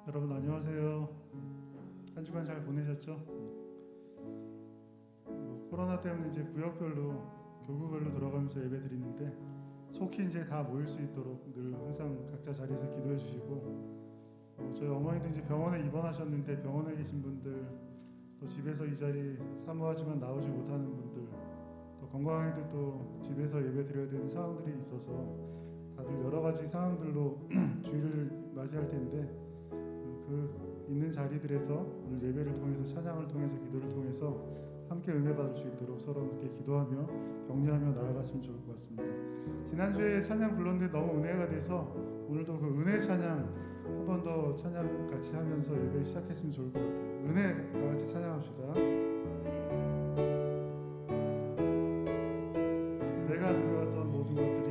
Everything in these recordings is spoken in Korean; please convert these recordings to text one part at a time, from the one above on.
여러분 안녕하세요. 한 주간 잘 보내셨죠? 코로나 때문에 이제 구역별로 교구별로 들어가면서 예배 드리는데 속히 이제 다 모일 수 있도록 늘 항상 각자 자리에서 기도해 주시고 저희 어머니도 이제 병원에 입원하셨는데 병원에 계신 분들 또 집에서 이 자리 사모하지만 나오지 못하는 분들 또 건강하게도 또 집에서 예배 드려야 되는 상황들이 있어서 다들 여러 가지 상황들로 주일을 맞이할 텐데 그 있는 자리들에서 오늘 예배를 통해서 찬양을 통해서 기도를 통해서 함께 은혜 받을 수 있도록 서로 함께 기도하며 격려하며 나아갔으면 좋을 것 같습니다. 지난주에 찬양 불렀는데 너무 은혜가 돼서 오늘도 그 은혜 찬양 한 번 더 찬양 같이 하면서 예배 시작했으면 좋을 것 같아요. 은혜 다 같이 찬양합시다. 내가 누려왔던 모든 것들이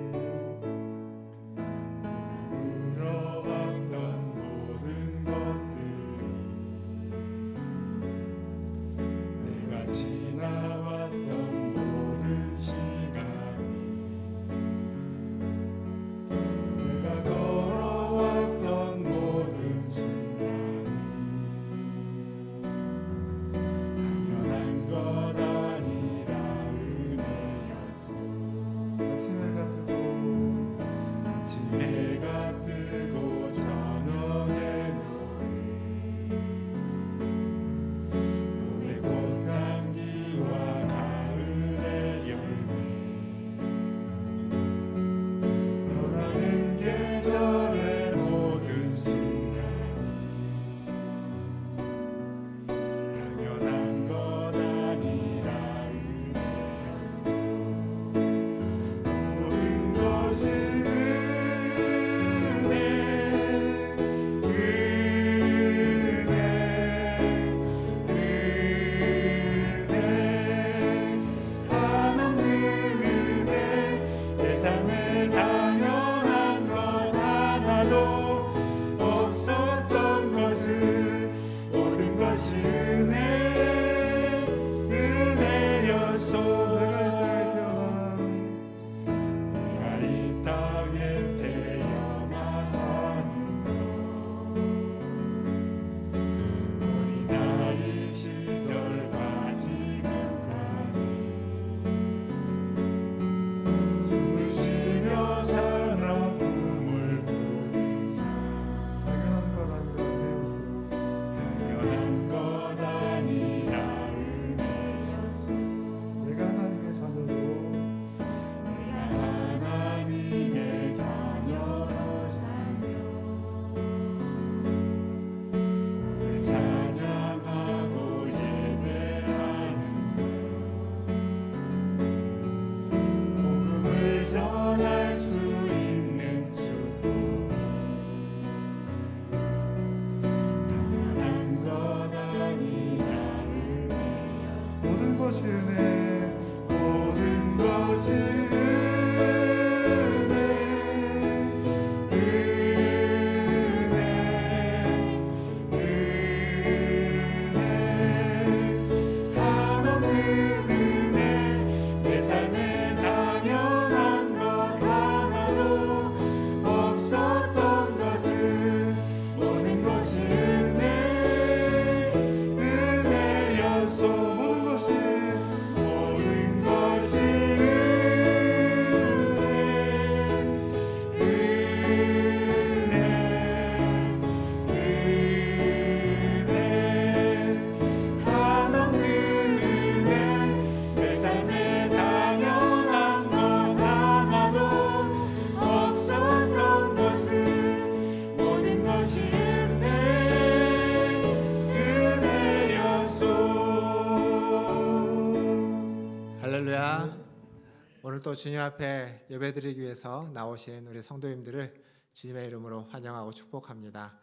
오늘 또 주님 앞에 예배드리기 위해서 나오신 우리 성도님들을 주님의 이름으로 환영하고 축복합니다.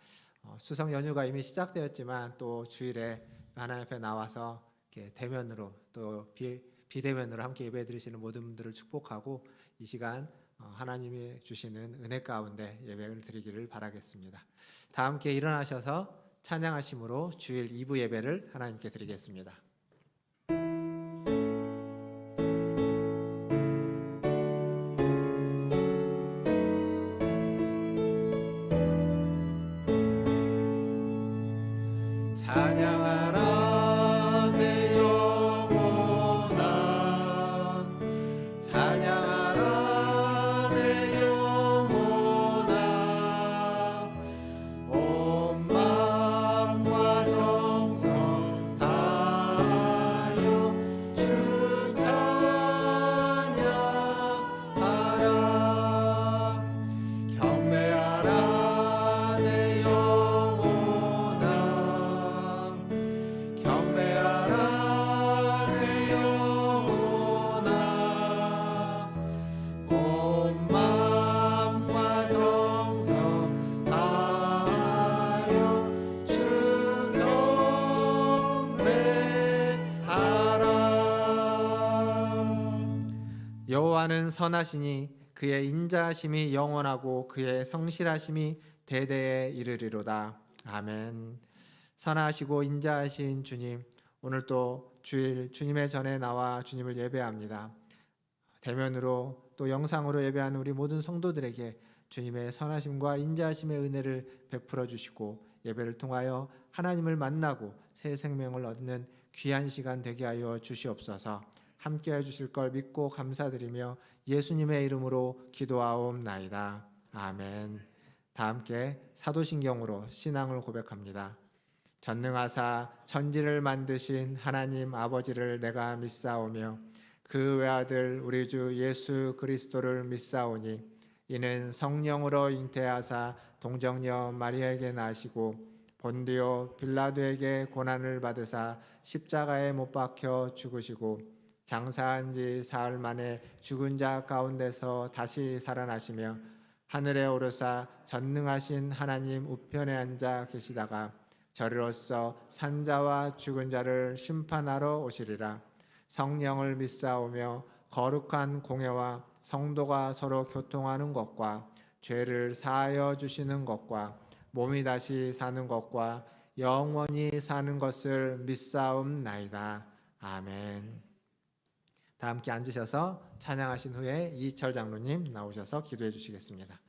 추석 연휴가 이미 시작되었지만 또 주일에 하나님 앞에 나와서 이렇게 대면으로 또 비대면으로 함께 예배드리시는 모든 분들을 축복하고 이 시간 하나님이 주시는 은혜 가운데 예배를 드리기를 바라겠습니다. 다 함께 일어나셔서 찬양하심으로 주일 2부 예배를 하나님께 드리겠습니다. 그는 선하시니 그의 인자하심이 영원하고 그의 성실하심이 대대에 이르리로다. 아멘. 선하시고 인자하신 주님, 오늘 또 주일 주님의 전에 나와 주님을 예배합니다. 대면으로 또 영상으로 예배하는 우리 모든 성도들에게 주님의 선하심과 인자하심의 은혜를 베풀어 주시고 예배를 통하여 하나님을 만나고 새 생명을 얻는 귀한 시간 되게 하여 주시옵소서. 함께해 주실 걸 믿고 감사드리며 예수님의 이름으로 기도하옵나이다. 아멘. 다 함께 사도신경으로 신앙을 고백합니다. 전능하사 천지를 만드신 하나님 아버지를 내가 믿사오며 그 외아들 우리 주 예수 그리스도를 믿사오니 이는 성령으로 잉태하사 동정녀 마리아에게 나시고 본디오 빌라도에게 고난을 받으사 십자가에 못 박혀 죽으시고 장사한 지 사흘 만에 죽은 자 가운데서 다시 살아나시며 하늘에 오르사 전능하신 하나님 우편에 앉아 계시다가 저리로서 산자와 죽은 자를 심판하러 오시리라. 성령을 믿사오며 거룩한 공회와 성도가 서로 교통하는 것과 죄를 사하여 주시는 것과 몸이 다시 사는 것과 영원히 사는 것을 믿사옵나이다. 아멘. 다 함께 앉으셔서 찬양하신 후에 이철 장로님 나오셔서 기도해 주시겠습니다.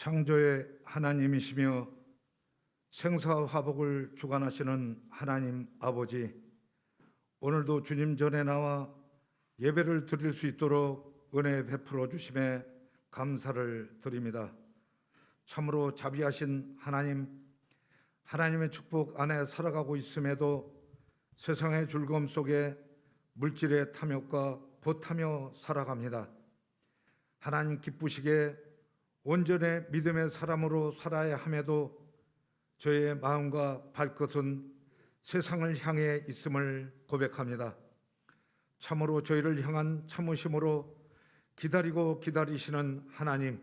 창조의 하나님이시며 생사화복을 주관하시는 하나님 아버지, 오늘도 주님 전에 나와 예배를 드릴 수 있도록 은혜 베풀어 주심에 감사를 드립니다. 참으로 자비하신 하나님, 하나님의 축복 안에 살아가고 있음에도 세상의 즐거움 속에 물질의 탐욕과 보타며 살아갑니다. 하나님 기쁘시게 온전히 믿음의 사람으로 살아야 함에도 저의 마음과 발끝은 세상을 향해 있음을 고백합니다. 참으로 저희를 향한 참으심으로 기다리고 기다리시는 하나님,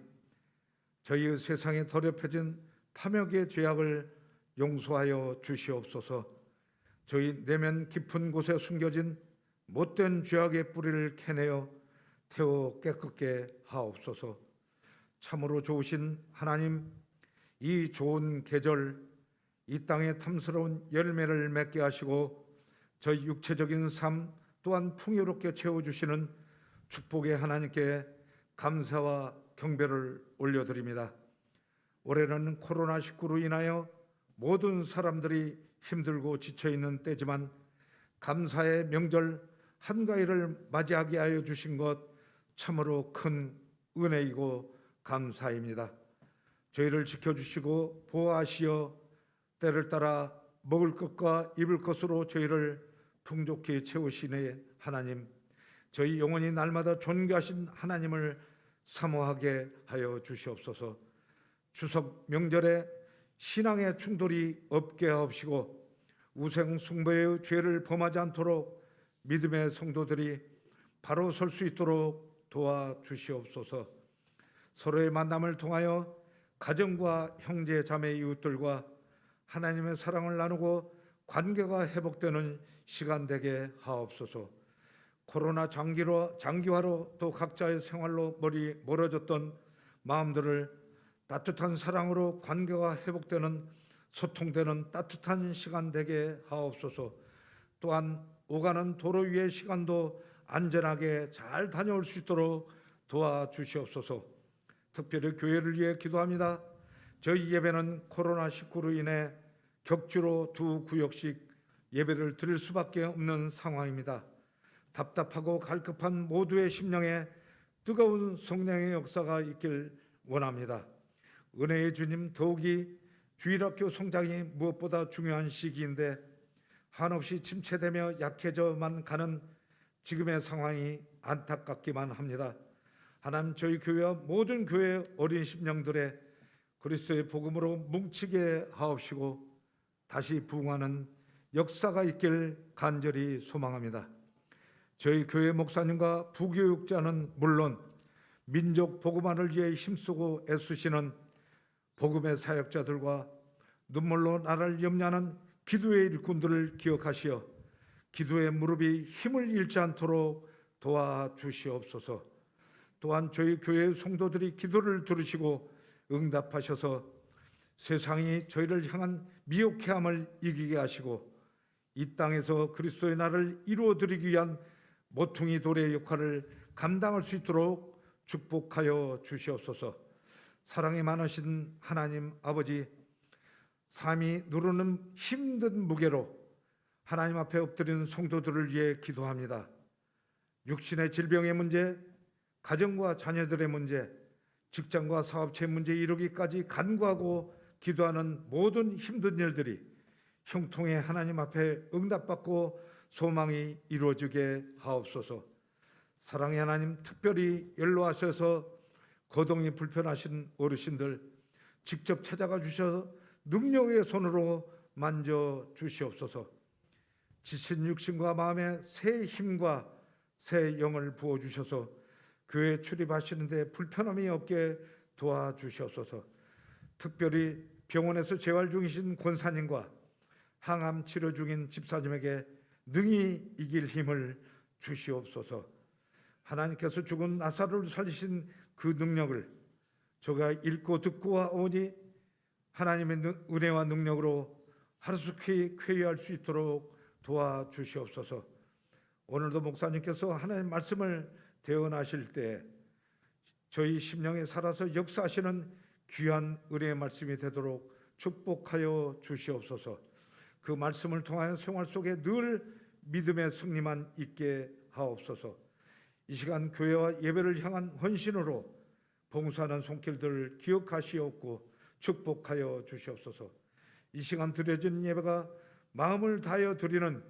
저희의 세상에 더럽혀진 탐욕의 죄악을 용서하여 주시옵소서. 저희 내면 깊은 곳에 숨겨진 못된 죄악의 뿌리를 캐내어 태워 깨끗게 하옵소서. 참으로 좋으신 하나님, 이 좋은 계절, 이 땅에 탐스러운 열매를 맺게 하시고 저희 육체적인 삶 또한 풍요롭게 채워주시는 축복의 하나님께 감사와 경배를 올려드립니다. 올해는 코로나19로 인하여 모든 사람들이 힘들고 지쳐있는 때지만 감사의 명절 한가위를 맞이하게 하여 주신 것 참으로 큰 은혜이고 감사입니다. 저희를 지켜주시고 보호하시어 때를 따라 먹을 것과 입을 것으로 저희를 풍족히 채우시네 하나님, 저희 영혼이 날마다 존귀하신 하나님을 사모하게 하여 주시옵소서. 추석 명절에 신앙의 충돌이 없게 하옵시고 우상 숭배의 죄를 범하지 않도록 믿음의 성도들이 바로 설 수 있도록 도와주시옵소서. 서로의 만남을 통하여 가정과 형제 자매 이웃들과 하나님의 사랑을 나누고 관계가 회복되는 시간 되게 하옵소서. 코로나 장기화로 또 각자의 생활로 멀어졌던 마음들을 따뜻한 사랑으로 관계가 회복되는 소통되는 따뜻한 시간 되게 하옵소서. 또한 오가는 도로 위의 시간도 안전하게 잘 다녀올 수 있도록 도와주시옵소서. 특별히 교회를 위해 기도합니다. 저희 예배는 코로나19로 인해 격주로 2구역씩 예배를 드릴 수밖에 없는 상황입니다. 답답하고 갈급한 모두의 심령에 뜨거운 성령의 역사가 있길 원합니다. 은혜의 주님, 더욱이 주일학교 성장이 무엇보다 중요한 시기인데 한없이 침체되며 약해져만 가는 지금의 상황이 안타깝기만 합니다. 하나님, 저희 교회와 모든 교회 어린 심령들의 그리스도의 복음으로 뭉치게 하옵시고 다시 부흥하는 역사가 있길 간절히 소망합니다. 저희 교회 목사님과 부교육자는 물론 민족 복음화를 위해 힘쓰고 애쓰시는 복음의 사역자들과 눈물로 나라를 염려하는 기도의 일꾼들을 기억하시어 기도의 무릎이 힘을 잃지 않도록 도와주시옵소서. 또한 저희 교회 성도들이 기도를 들으시고 응답하셔서 세상이 저희를 향한 미혹해함을 이기게 하시고 이 땅에서 그리스도의 나라를 이루어드리기 위한 모퉁이 돌의 역할을 감당할 수 있도록 축복하여 주시옵소서. 사랑이 많으신 하나님 아버지, 삶이 누르는 힘든 무게로 하나님 앞에 엎드리는 성도들을 위해 기도합니다. 육신의 질병의 문제, 가정과 자녀들의 문제, 직장과 사업체의 문제에 이르기까지 간구하고 기도하는 모든 힘든 일들이 형통의 하나님 앞에 응답받고 소망이 이루어지게 하옵소서. 사랑의 하나님, 특별히 연로하셔서 거동이 불편하신 어르신들 직접 찾아가 주셔서 능력의 손으로 만져 주시옵소서. 지친 육신과 마음에 새 힘과 새 영을 부어주셔서 교회에 출입하시는데 불편함이 없게 도와주시옵소서. 특별히 병원에서 재활 중이신 권사님과 항암 치료 중인 집사님에게 능히 이길 힘을 주시옵소서. 하나님께서 죽은 나사로를 살리신 그 능력을 저가 읽고 듣고 하오니 하나님의 은혜와 능력으로 하루속히 쾌유할 수 있도록 도와주시옵소서. 오늘도 목사님께서 하나님의 말씀을 대언하실 때 저희 심령에 살아서 역사하시는 귀한 은혜의 말씀이 되도록 축복하여 주시옵소서. 그 말씀을 통하여 생활 속에 늘 믿음의 승리만 있게 하옵소서. 이 시간 교회와 예배를 향한 헌신으로 봉사하는 손길들을 기억하시옵고 축복하여 주시옵소서. 이 시간 드려진 예배가 마음을 다하여 드리는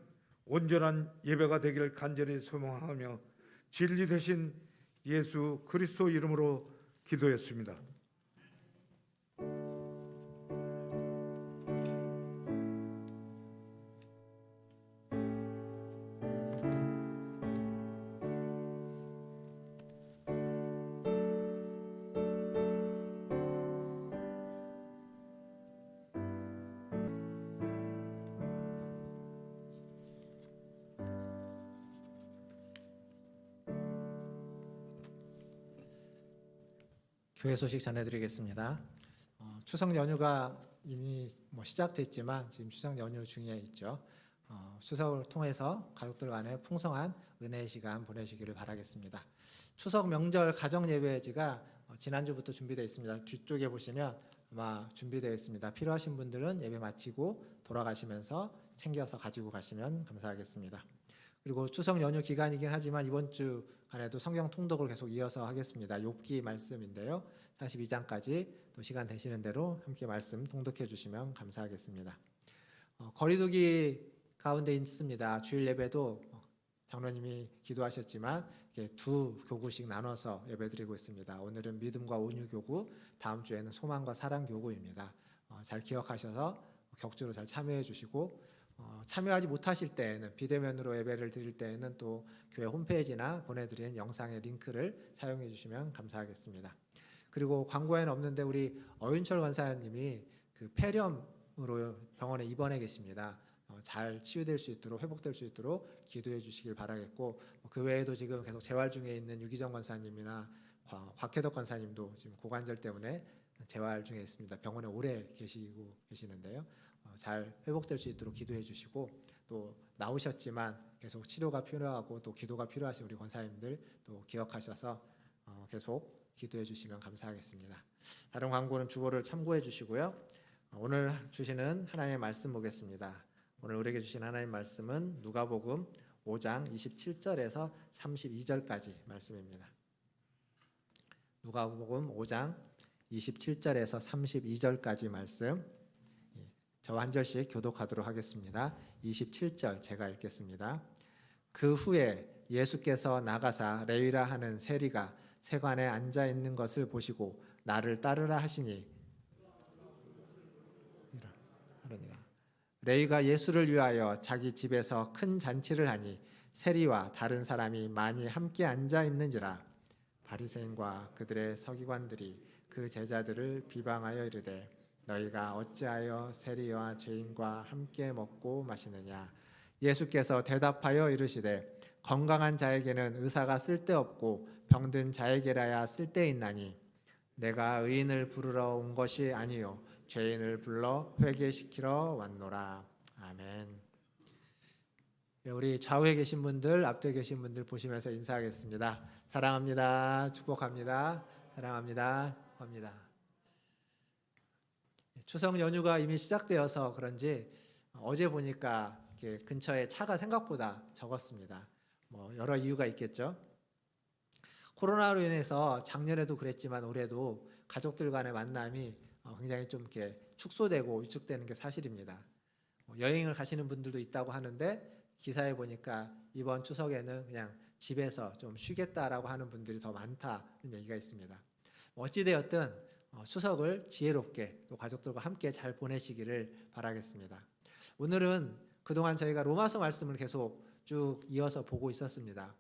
온전한 예배가 되길 간절히 소망하며 진리 되신 예수 그리스도 이름으로 기도했습니다. 교회 소식 전해드리겠습니다. 추석 연휴가 이미 시작됐지만 지금 추석 연휴 중에 있죠. 추석을 통해서 가족들 간에 풍성한 은혜의 시간 보내시기를 바라겠습니다. 추석 명절 가정 예배지가 지난주부터 준비되어 있습니다. 뒤쪽에 보시면 아마 준비되어 있습니다. 필요하신 분들은 예배 마치고 돌아가시면서 챙겨서 가지고 가시면 감사하겠습니다. 그리고 추석 연휴 기간이긴 하지만 이번 주 안에도 성경 통독을 계속 이어서 하겠습니다. 욥기 말씀인데요. 42장까지 또 시간 되시는 대로 함께 말씀 통독해 주시면 감사하겠습니다. 거리두기 가운데 있습니다. 주일 예배도 장로님이 기도하셨지만 이렇게 두 교구씩 나눠서 예배드리고 있습니다. 오늘은 믿음과 온유 교구, 다음 주에는 소망과 사랑 교구입니다. 잘 기억하셔서 격주로 잘 참여해 주시고 참여하지 못하실 때에는 비대면으로 예배를 드릴 때에는 또 교회 홈페이지나 보내드린 영상의 링크를 사용해 주시면 감사하겠습니다. 그리고 광고에는 없는데 우리 어윤철 권사님이 그 폐렴으로 병원에 입원해 계십니다. 잘 치유될 수 있도록 회복될 수 있도록 기도해 주시길 바라겠고 그 외에도 지금 계속 재활 중에 있는 유기정 권사님이나 곽혜덕 권사님도 지금 고관절 때문에 재활 중에 있습니다. 병원에 오래 계시고 계시는데요. 잘 회복될 수 있도록 기도해 주시고 또 나오셨지만 계속 치료가 필요하고 또 기도가 필요하신 우리 권사님들 또 기억하셔서 계속 기도해 주시면 감사하겠습니다. 다른 광고는 주보를 참고해 주시고요. 오늘 주시는 하나님의 말씀 보겠습니다. 오늘 우리에게 주신 하나님의 말씀은 누가복음 5장 27절에서 32절까지 말씀입니다. 누가복음 5장 27절에서 32절까지 말씀 저와 한 절씩 교독하도록 하겠습니다. 27절 제가 읽겠습니다. 그 후에 예수께서 나가사 레위라 하는 세리가 세관에 앉아 있는 것을 보시고 나를 따르라 하시니 레위가 예수를 위하여 자기 집에서 큰 잔치를 하니 세리와 다른 사람이 많이 함께 앉아 있는지라. 바리새인과 그들의 서기관들이 그 제자들을 비방하여 이르되 너희가 어찌하여 세리와 죄인과 함께 먹고 마시느냐. 예수께서 대답하여 이르시되 건강한 자에게는 의사가 쓸데없고 병든 자에게라야 쓸데있나니 내가 의인을 부르러 온 것이 아니요 죄인을 불러 회개시키러 왔노라. 아멘. 우리 좌우에 계신 분들, 앞뒤에 계신 분들 보시면서 인사하겠습니다. 사랑합니다. 축복합니다. 사랑합니다. 축복합니다. 추석 연휴가 이미 시작되어서 그런지 어제 보니까 이렇게 근처에 차가 생각보다 적었습니다. 여러 이유가 있겠죠. 코로나로 인해서 작년에도 그랬지만 올해도 가족들 간의 만남이 굉장히 좀 이렇게 축소되고 위축되는 게 사실입니다. 여행을 가시는 분들도 있다고 하는데 기사에 보니까 이번 추석에는 그냥 집에서 좀 쉬겠다라고 하는 분들이 더 많다는 얘기가 있습니다. 어찌되었든 추석을 지혜롭게 또 가족들과 함께 잘 보내시기를 바라겠습니다. 오늘은 그동안 저희가 로마서 말씀을 계속 쭉 이어서 보고 있었습니다.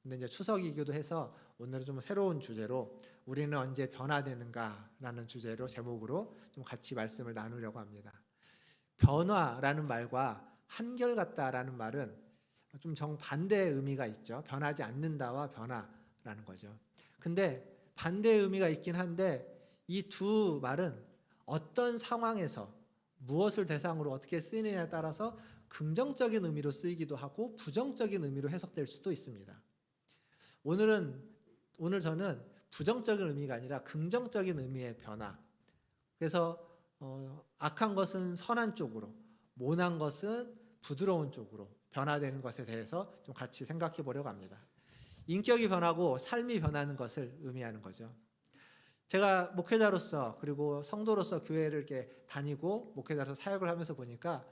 근데 이제 추석이기도 해서 오늘은 좀 새로운 주제로 우리는 언제 변화되는가라는 주제로 제목으로 좀 같이 말씀을 나누려고 합니다. 변화라는 말과 한결같다라는 말은 좀 정반대의 의미가 있죠. 변하지 않는다와 변화라는 거죠. 근데 반대의 의미가 있긴 한데 이 두 말은 어떤 상황에서 무엇을 대상으로 어떻게 쓰이느냐에 따라서 긍정적인 의미로 쓰이기도 하고 부정적인 의미로 해석될 수도 있습니다. 오늘 저는 부정적인 의미가 아니라 긍정적인 의미의 변화. 그래서 악한 것은 선한 쪽으로, 모난 것은 부드러운 쪽으로 변화되는 것에 대해서 좀 같이 생각해 보려고 합니다. 인격이 변하고 삶이 변하는 것을 의미하는 거죠. 제가 목회자로서 그리고 성도로서 교회를 이렇게 다니고 목회자로서 사역을 하면서 보니까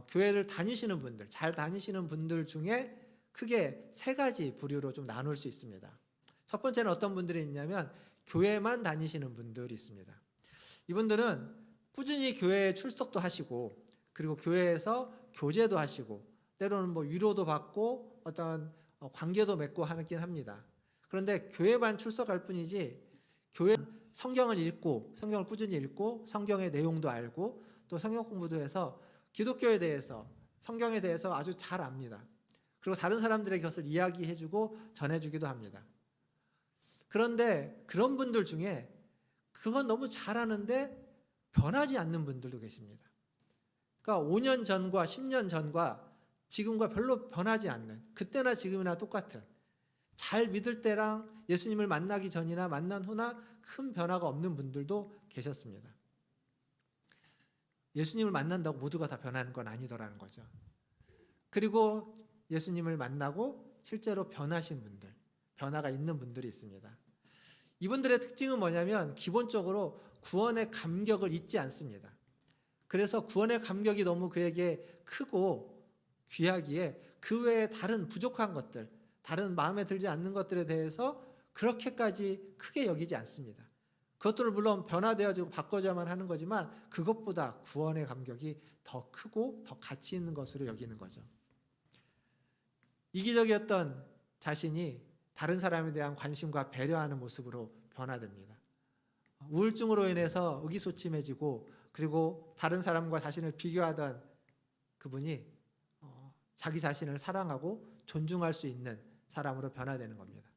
교회를 다니시는 분들, 잘 다니시는 분들 중에 크게 세 가지 부류로 좀 나눌 수 있습니다. 첫 번째는 어떤 분들이 있냐면 교회만 다니시는 분들이 있습니다. 이분들은 꾸준히 교회에 출석도 하시고 그리고 교회에서 교제도 하시고 때로는 뭐 위로도 받고 어떤 관계도 맺고 하긴 합니다. 그런데 교회만 출석할 뿐이지 교회 성경을 읽고 성경을 꾸준히 읽고 성경의 내용도 알고 또 성경 공부도 해서 기독교에 대해서 성경에 대해서 아주 잘 압니다. 그리고 다른 사람들에게 그것을 이야기해주고 전해주기도 합니다. 그런데 그런 분들 중에 그건 너무 잘하는데 변하지 않는 분들도 계십니다. 그러니까 5년 전과 10년 전과 지금과 별로 변하지 않는, 그때나 지금이나 똑같은, 잘 믿을 때랑 예수님을 만나기 전이나 만난 후나 큰 변화가 없는 분들도 계셨습니다. 예수님을 만난다고 모두가 다 변하는 건 아니더라는 거죠. 그리고 예수님을 만나고 실제로 변하신 분들, 변화가 있는 분들이 있습니다. 이분들의 특징은 뭐냐면 기본적으로 구원의 감격을 잊지 않습니다. 그래서 구원의 감격이 너무 그에게 크고 귀하기에 그 외에 다른 부족한 것들, 다른 마음에 들지 않는 것들에 대해서 그렇게까지 크게 여기지 않습니다. 그것들을 물론 변화되어지고 바꿔져야만 하는 거지만 그것보다 구원의 감격이 더 크고 더 가치 있는 것으로 여기는 거죠. 이기적이었던 자신이 다른 사람에 대한 관심과 배려하는 모습으로 변화됩니다. 우울증으로 인해서 의기소침해지고 그리고 다른 사람과 자신을 비교하던 그분이 자기 자신을 사랑하고 존중할 수 있는 사람으로 변화되는 겁니다.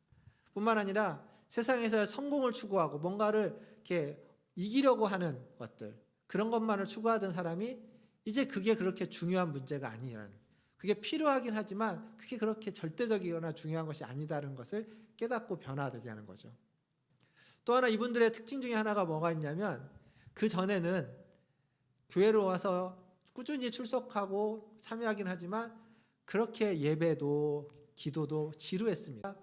뿐만 아니라 세상에서 성공을 추구하고 뭔가를 이렇게 이기려고 하는 것들, 그런 것만을 추구하던 사람이 이제 그게 그렇게 중요한 문제가 아니라는, 그게 필요하긴 하지만 그게 그렇게 절대적이거나 중요한 것이 아니다라는 것을 깨닫고 변화되게 하는 거죠. 또 하나 이분들의 특징 중에 하나가 뭐가 있냐면 그 전에는 교회로 와서 꾸준히 출석하고 참여하긴 하지만 그렇게 예배도 기도도 지루했습니다.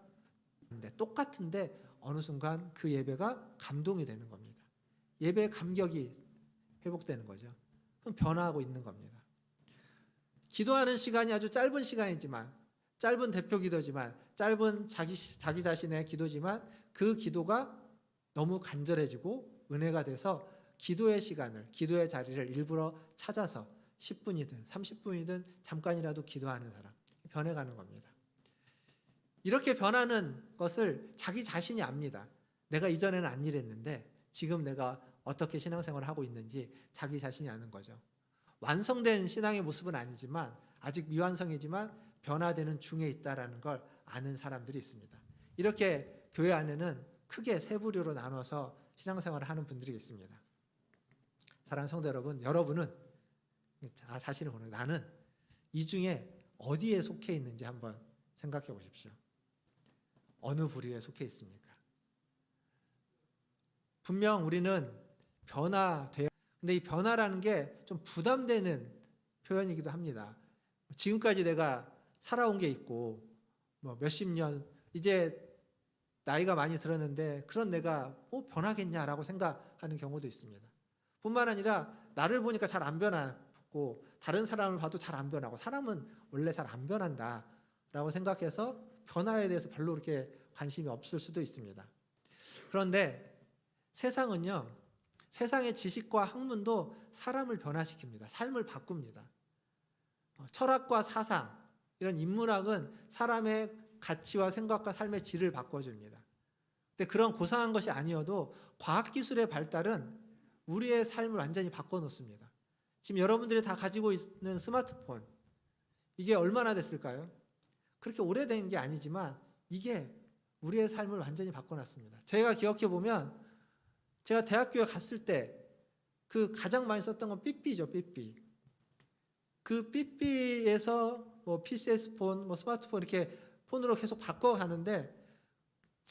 근데 똑같은데 어느 순간 그 예배가 감동이 되는 겁니다. 예배의 감격이 회복되는 거죠. 그럼 변화하고 있는 겁니다. 기도하는 시간이 아주 짧은 시간이지만, 짧은 대표 기도지만, 짧은 자기 자신의 기도지만 그 기도가 너무 간절해지고 은혜가 돼서 기도의 시간을, 기도의 자리를 일부러 찾아서 10분이든 30분이든 잠깐이라도 기도하는 사람, 변해가는 겁니다. 이렇게 변하는 것을 자기 자신이 압니다. 내가 이전에는 안 이랬는데 지금 내가 어떻게 신앙생활을 하고 있는지 자기 자신이 아는 거죠. 완성된 신앙의 모습은 아니지만 아직 미완성이지만 변화되는 중에 있다라는 걸 아는 사람들이 있습니다. 이렇게 교회 안에는 크게 세 부류로 나눠서 신앙생활을 하는 분들이 있습니다. 사랑하는 성도 여러분, 여러분은 자신을 보는, 나는 이 중에 어디에 속해 있는지 한번 생각해 보십시오. 어느 부류에 속해 있습니까? 분명 우리는 변화돼야, 근데 이 변화라는 게 좀 부담되는 표현이기도 합니다. 지금까지 내가 살아온 게 있고 뭐 몇십 년, 이제 나이가 많이 들었는데 그런 내가 변하겠냐라고 생각하는 경우도 있습니다. 뿐만 아니라 나를 보니까 잘 안 변하고 다른 사람을 봐도 잘 안 변하고 사람은 원래 잘 안 변한다라고 생각해서 변화에 대해서 별로 그렇게 관심이 없을 수도 있습니다. 그런데 세상은요, 세상의 지식과 학문도 사람을 변화시킵니다. 삶을 바꿉니다. 철학과 사상, 이런 인문학은 사람의 가치와 생각과 삶의 질을 바꿔줍니다. 근데 그런 고상한 것이 아니어도 과학기술의 발달은 우리의 삶을 완전히 바꿔놓습니다. 지금 여러분들이 다 가지고 있는 스마트폰, 이게 얼마나 됐을까요? 그렇게 오래된 게 아니지만 이게 우리의 삶을 완전히 바꿔놨습니다. 제가 기억해보면 제가 대학교에 갔을 때 그 가장 많이 썼던 건 삐삐죠, 삐삐. 그 삐삐에서 뭐 PCS 폰, 뭐 스마트폰 이렇게 폰으로 계속 바꿔가는데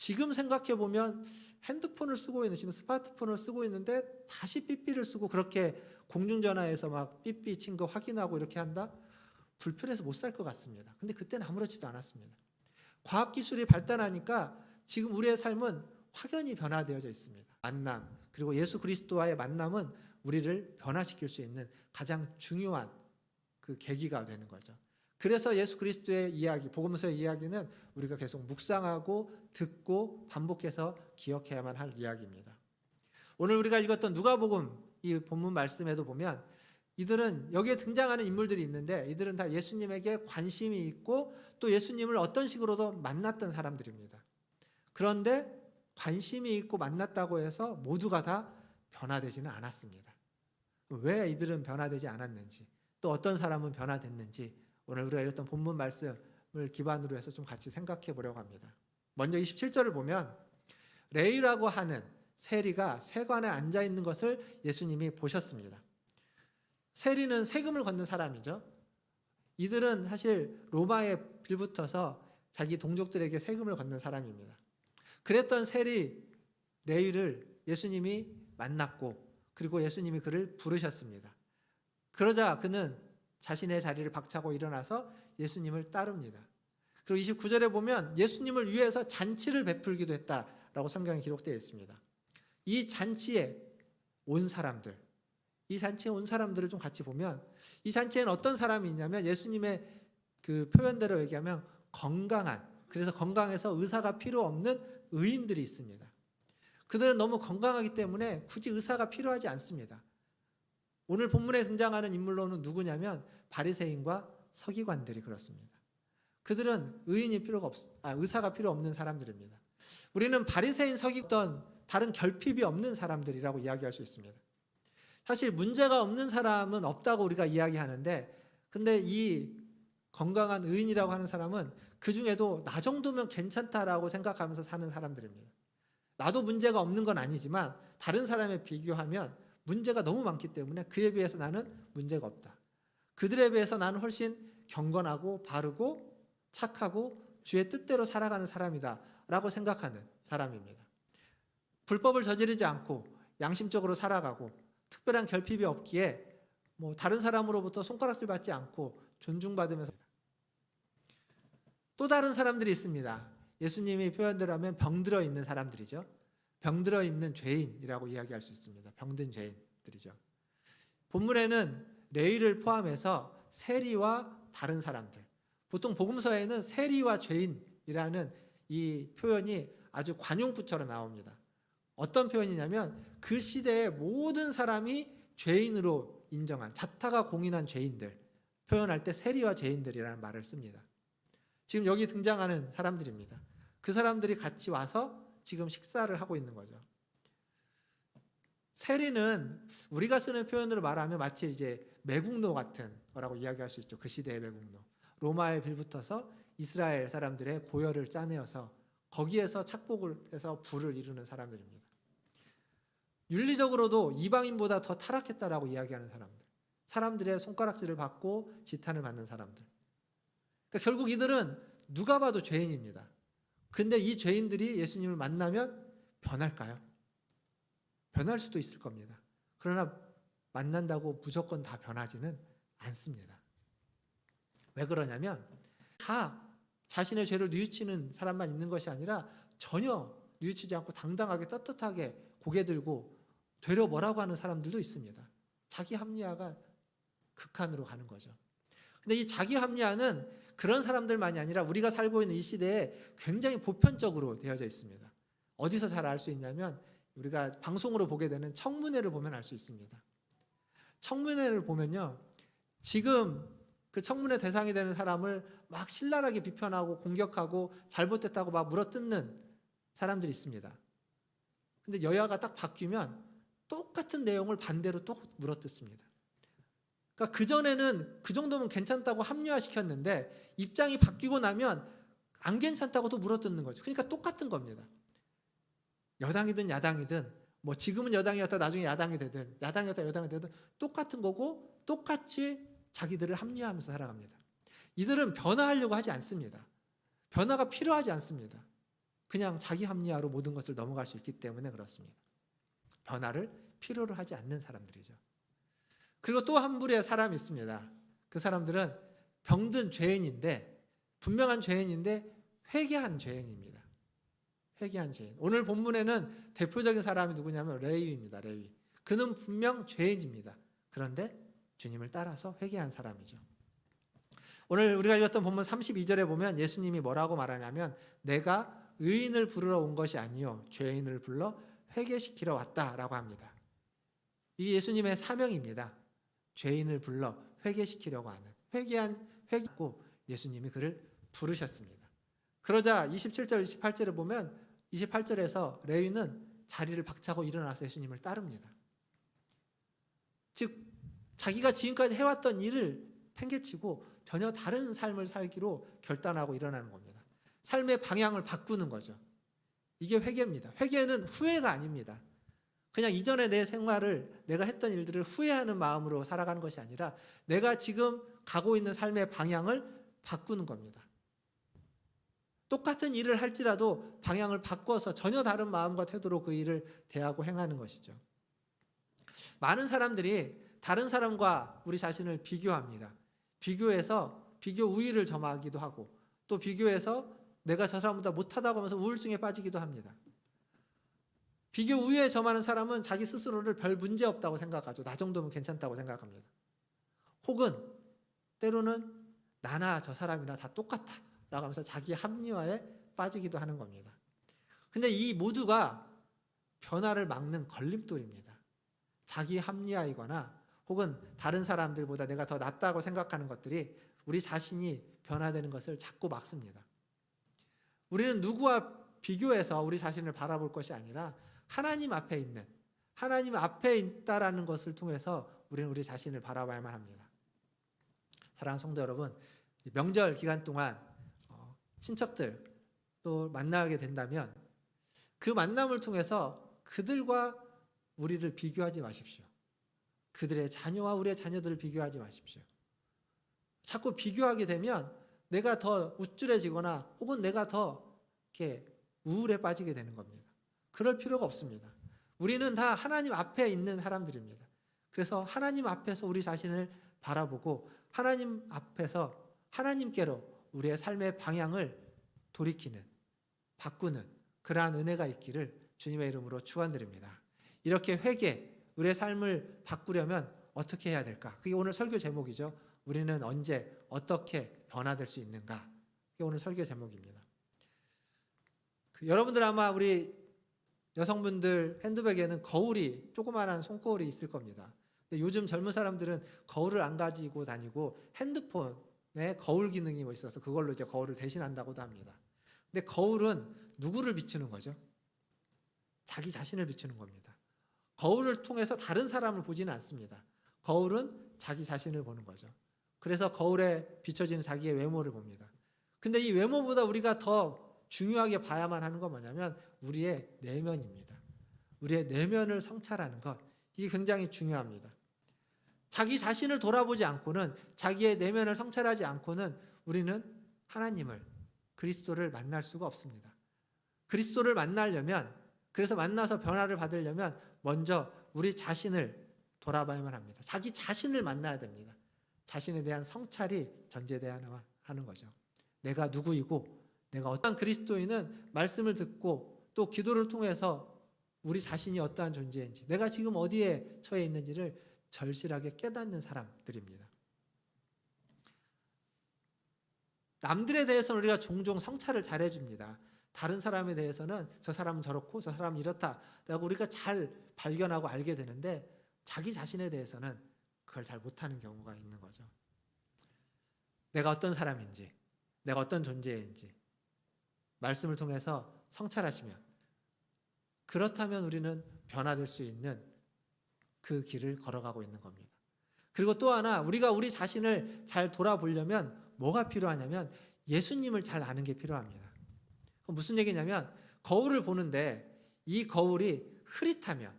지금 생각해 보면 핸드폰을 쓰고 있는, 지금 스마트폰을 쓰고 있는데 다시 삐삐를 쓰고 그렇게 공중전화에서 막 삐삐 친 거 확인하고 이렇게 한다? 불편해서 못 살 것 같습니다. 근데 그때는 아무렇지도 않았습니다. 과학기술이 발달하니까 지금 우리의 삶은 확연히 변화되어져 있습니다. 만남, 그리고 예수 그리스도와의 만남은 우리를 변화시킬 수 있는 가장 중요한 그 계기가 되는 거죠. 그래서 예수 그리스도의 이야기, 복음서의 이야기는 우리가 계속 묵상하고 듣고 반복해서 기억해야만 할 이야기입니다. 오늘 우리가 읽었던 누가복음 이 본문 말씀에도 보면 이들은 여기에 등장하는 인물들이 있는데 이들은 다 예수님에게 관심이 있고 또 예수님을 어떤 식으로도 만났던 사람들입니다. 그런데 관심이 있고 만났다고 해서 모두가 다 변화되지는 않았습니다. 왜 이들은 변화되지 않았는지, 또 어떤 사람은 변화됐는지 오늘 우리가 읽었던 본문 말씀을 기반으로 해서 좀 같이 생각해 보려고 합니다. 먼저 27절을 보면 레위라고 하는 세리가 세관에 앉아 있는 것을 예수님이 보셨습니다. 세리는 세금을 걷는 사람이죠. 이들은 사실 로마에 빌붙어서 자기 동족들에게 세금을 걷는 사람입니다. 그랬던 세리 레위를 예수님이 만났고 그리고 예수님이 그를 부르셨습니다. 그러자 그는 자신의 자리를 박차고 일어나서 예수님을 따릅니다. 그리고 29절에 보면 예수님을 위해서 잔치를 베풀기도 했다라고 성경에 기록되어 있습니다. 이 잔치에 온 사람들, 이 잔치에 온 사람들을 좀 같이 보면 이 잔치에는 어떤 사람이 있냐면 예수님의 그 표현대로 얘기하면 건강한, 그래서 건강해서 의사가 필요 없는 의인들이 있습니다. 그들은 너무 건강하기 때문에 굳이 의사가 필요하지 않습니다. 오늘 본문에 등장하는 인물로는 누구냐면 바리새인과 서기관들이 그렇습니다. 그들은 의사가 필요 없는 사람들입니다. 우리는 바리새인, 서기관 다른 결핍이 없는 사람들이라고 이야기할 수 있습니다. 사실 문제가 없는 사람은 없다고 우리가 이야기하는데 근데 이 건강한 의인이라고 하는 사람은 그 중에도 나 정도면 괜찮다라고 생각하면서 사는 사람들입니다. 나도 문제가 없는 건 아니지만 다른 사람에 비교하면 문제가 너무 많기 때문에 그에 비해서 나는 문제가 없다. 그들에 비해서 나는 훨씬 경건하고 바르고 착하고 주의 뜻대로 살아가는 사람이다 라고 생각하는 사람입니다. 불법을 저지르지 않고 양심적으로 살아가고 특별한 결핍이 없기에 다른 사람으로부터 손가락질 받지 않고 존중받으면서 또 다른 사람들이 있습니다. 예수님이 표현대로 하면 병들어 있는 사람들이죠. 병들어 있는 죄인이라고 이야기할 수 있습니다. 병든 죄인들이죠. 본문에는 레위를 포함해서 세리와 다른 사람들, 보통 복음서에는 세리와 죄인이라는 이 표현이 아주 관용구처럼 나옵니다. 어떤 표현이냐면 그 시대의 모든 사람이 죄인으로 인정한, 자타가 공인한 죄인들, 표현할 때 세리와 죄인들이라는 말을 씁니다. 지금 여기 등장하는 사람들입니다. 그 사람들이 같이 와서 지금 식사를 하고 있는 거죠. 세리는 우리가 쓰는 표현으로 말하면 마치 이제 매국노 같은 거라고 이야기할 수 있죠. 그 시대의 매국노. 로마에 빌붙어서 이스라엘 사람들의 고열을 짜내어서 거기에서 착복을 해서 부를 이루는 사람들입니다. 윤리적으로도 이방인보다 더 타락했다라고 이야기하는 사람들. 사람들의 손가락질을 받고 지탄을 받는 사람들. 그러니까 결국 이들은 누가 봐도 죄인입니다. 근데 이 죄인들이 예수님을 만나면 변할까요? 변할 수도 있을 겁니다. 그러나 만난다고 무조건 다 변하지는 않습니다. 왜 그러냐면 다 자신의 죄를 뉘우치는 사람만 있는 것이 아니라 전혀 뉘우치지 않고 당당하게 떳떳하게 고개 들고 되려 뭐라고 하는 사람들도 있습니다. 자기 합리화가 극한으로 가는 거죠. 근데 이 자기 합리화는 그런 사람들만이 아니라 우리가 살고 있는 이 시대에 굉장히 보편적으로 되어져 있습니다. 어디서 잘 알 수 있냐면 우리가 방송으로 보게 되는 청문회를 보면 알 수 있습니다. 청문회를 보면요, 지금 그 청문회 대상이 되는 사람을 막 신랄하게 비판하고 공격하고 잘못됐다고 막 물어뜯는 사람들이 있습니다. 근데 여야가 딱 바뀌면 똑같은 내용을 반대로 또 물어뜯습니다. 그러니까 그전에는 그 정도면 괜찮다고 합리화시켰는데 입장이 바뀌고 나면 안 괜찮다고 또 물어뜯는 거죠. 그러니까 똑같은 겁니다. 여당이든 야당이든 지금은 여당이었다 나중에 야당이 되든 야당이었다 여당이 되든 똑같은 거고 똑같이 자기들을 합리화하면서 살아갑니다. 이들은 변화하려고 하지 않습니다. 변화가 필요하지 않습니다. 그냥 자기 합리화로 모든 것을 넘어갈 수 있기 때문에 그렇습니다. 변화를 필요로 하지 않는 사람들이죠. 그리고 또 한 부류의 사람이 있습니다. 그 사람들은 병든 죄인인데, 분명한 죄인인데 회개한 죄인입니다. 회개한 죄인. 오늘 본문에는 대표적인 사람이 누구냐면 레위입니다. 레위. 그는 분명 죄인입니다. 그런데 주님을 따라서 회개한 사람이죠. 오늘 우리가 읽었던 본문 32절에 보면 예수님이 뭐라고 말하냐면 내가 의인을 부르러 온 것이 아니요 죄인을 불러 회개시키러 왔다라고 합니다. 이게 예수님의 사명입니다. 죄인을 불러 회개시키려고 하는, 회개고 예수님이 그를 부르셨습니다. 그러자 27절 28절에 보면 28절에서 레위는 자리를 박차고 일어나서 예수님을 따릅니다. 즉 자기가 지금까지 해왔던 일을 팽개치고 전혀 다른 삶을 살기로 결단하고 일어나는 겁니다. 삶의 방향을 바꾸는 거죠. 이게 회개입니다. 회개는 후회가 아닙니다. 그냥 이전에 내 생활을, 내가 했던 일들을 후회하는 마음으로 살아가는 것이 아니라 내가 지금 가고 있는 삶의 방향을 바꾸는 겁니다. 똑같은 일을 할지라도 방향을 바꿔서 전혀 다른 마음과 태도로 그 일을 대하고 행하는 것이죠. 많은 사람들이 다른 사람과 우리 자신을 비교합니다. 비교해서 비교 우위를 점하기도 하고 또 비교해서 내가 저 사람보다 못하다고 하면서 우울증에 빠지기도 합니다. 비교 우위에 점하는 사람은 자기 스스로를 별 문제 없다고 생각하죠. 나 정도면 괜찮다고 생각합니다. 혹은 때로는 나나 저 사람이나 다 똑같다 라고 하면서 자기 합리화에 빠지기도 하는 겁니다. 근데 이 모두가 변화를 막는 걸림돌입니다. 자기 합리화이거나 혹은 다른 사람들보다 내가 더 낫다고 생각하는 것들이 우리 자신이 변화되는 것을 자꾸 막습니다. 우리는 누구와 비교해서 우리 자신을 바라볼 것이 아니라 하나님 앞에 있는, 하나님 앞에 있다라는 것을 통해서 우리는 우리 자신을 바라봐야만 합니다. 사랑하는 성도 여러분, 명절 기간 동안 친척들 또 만나게 된다면 그 만남을 통해서 그들과 우리를 비교하지 마십시오. 그들의 자녀와 우리의 자녀들을 비교하지 마십시오. 자꾸 비교하게 되면 내가 더 우쭐해지거나 혹은 내가 더 이렇게 우울에 빠지게 되는 겁니다. 그럴 필요가 없습니다. 우리는 다 하나님 앞에 있는 사람들입니다. 그래서 하나님 앞에서 우리 자신을 바라보고 하나님 앞에서 하나님께로 우리의 삶의 방향을 돌이키는, 바꾸는 그러한 은혜가 있기를 주님의 이름으로 축원드립니다. 이렇게 회개, 우리의 삶을 바꾸려면 어떻게 해야 될까? 그게 오늘 설교 제목이죠. 우리는 언제 어떻게 변화될 수 있는가? 그게 오늘 설교 제목입니다. 여러분들 아마 우리 여성분들 핸드백에는 거울이, 조그마한 손거울이 있을 겁니다. 근데 요즘 젊은 사람들은 거울을 안 가지고 다니고 핸드폰에 거울 기능이 있어서 그걸로 이제 거울을 대신한다고도 합니다. 근데 거울은 누구를 비추는 거죠? 자기 자신을 비추는 겁니다. 거울을 통해서 다른 사람을 보지는 않습니다. 거울은 자기 자신을 보는 거죠. 그래서 거울에 비춰지는 자기의 외모를 봅니다. 근데 이 외모보다 우리가 더 중요하게 봐야만 하는 건 뭐냐면 우리의 내면입니다. 우리의 내면을 성찰하는 것, 이게 굉장히 중요합니다. 자기 자신을 돌아보지 않고는, 자기의 내면을 성찰하지 않고는 우리는 하나님을, 그리스도를 만날 수가 없습니다. 그리스도를 만나려면, 그래서 만나서 변화를 받으려면 먼저 우리 자신을 돌아봐야만 합니다. 자기 자신을 만나야 됩니다. 자신에 대한 성찰이 전제되어야 하는 거죠. 내가 누구이고 내가 어떠한 그리스도인은 말씀을 듣고 또 기도를 통해서 우리 자신이 어떠한 존재인지, 내가 지금 어디에 처해 있는지를 절실하게 깨닫는 사람들입니다. 남들에 대해서는 우리가 종종 성찰을 잘 해줍니다. 다른 사람에 대해서는 저 사람은 저렇고 저 사람은 이렇다라고 우리가 잘 발견하고 알게 되는데 자기 자신에 대해서는 그걸 잘 못하는 경우가 있는 거죠. 내가 어떤 사람인지, 내가 어떤 존재인지 말씀을 통해서 성찰하시면, 그렇다면 우리는 변화될 수 있는 그 길을 걸어가고 있는 겁니다. 그리고 또 하나, 우리가 우리 자신을 잘 돌아보려면 뭐가 필요하냐면 예수님을 잘 아는 게 필요합니다. 무슨 얘기냐면 거울을 보는데 이 거울이 흐릿하면,